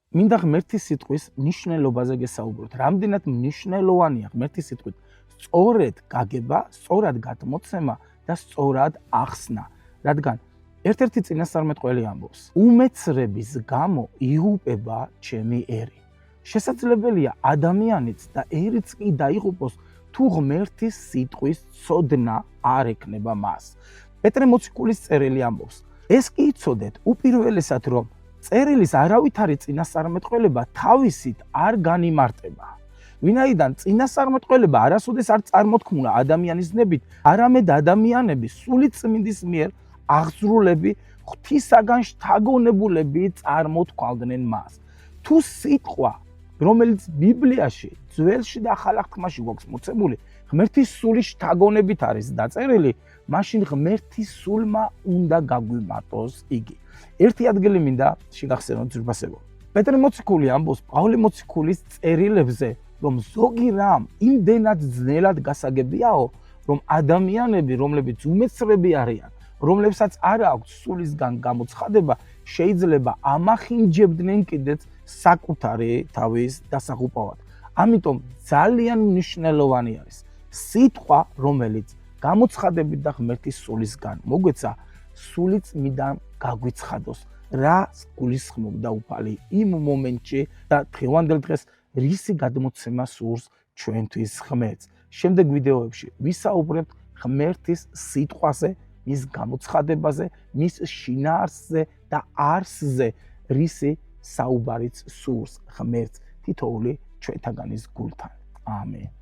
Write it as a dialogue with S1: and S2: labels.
S1: მინდა ღმერთის სიტყვის მნიშვნელობაზე გესაუბროთ. რამდენად მნიშვნელოვანია ღმერთის სიტყვით სწორედ გაგება, სწორად გადმოცემა და სწორად ახსნა. რადგან ერთ-ერთი წინასწარმეტყველი ამბობს: უმეცრების გამო იღუპება ჩემი ერი. შესაძლებელია ადამიანიც და ერიც კი დაიღუპოს, თუ ღმერთის სიტყვის ცოდნა არ ექნება მას. პეტრე მოციქულის წერილი ამბობს: ეს კი იცოდეთ უპირველესად, რომ წერილის არავითარი წინასწარმეტყველება თავისით არ განიმარტება. ვინაიდან წინასწარმეტყველება არასოდეს არ წარმოთქმულა ადამიანის ნებით, არამედ ადამიანების სული წმინდის მიერ აღზრულები, ღვთისაგან შთაგონებულები წარმოთქვალდნენ მას. თუ სიტყვა, რომელიც ბიბლიაში, ძველში და ახალ აღთქმაში გვაქვს მოცემული, ღმერთის სულის შთაგონებით არის დაწერილი, მაშინ ღმერთის სულმა უნდა გაგვიმარტოს იგი. ერთი ადგილი მინდა შეგახსენოთ ძვირფასებო. პეტრე მოციქული ამბობს პავლე მოციქულის წერილებზე, რომ ზოგი რამ იმდენად ძნელად გასაგებიაო, რომ ადამიანები, რომლებიც უმეცრები არიან, რომლებსაც არ აქვს სულისგან გამოცხადება, შეიძლება ამახინჯებდნენ კიდეც საკუთარი თავის დასაღუპავად. ამიტომ ძალიან მნიშვნელოვანი არის სიტყვა, რომელიც გამოცხადებით და ღმერთის სულისგან მოგვეცა, სულიწმიდან გაგვიცხადოს, რა გულისხმობდა უფალი იმ მომენტში და დღევანდელ დღეს რისი გადმოცემა სურს ჩვენთვის ღმერთს. შემდეგ ვიდეოებში ვისაუბრებთ ღმერთის სიტყვაზე, მის გამოცხადებაზე, მის შინაარსზე და არსზე, რისი საუბარიც სურს ღმერთს თითოეული ჩვენთაგანის გულთან. ამენ.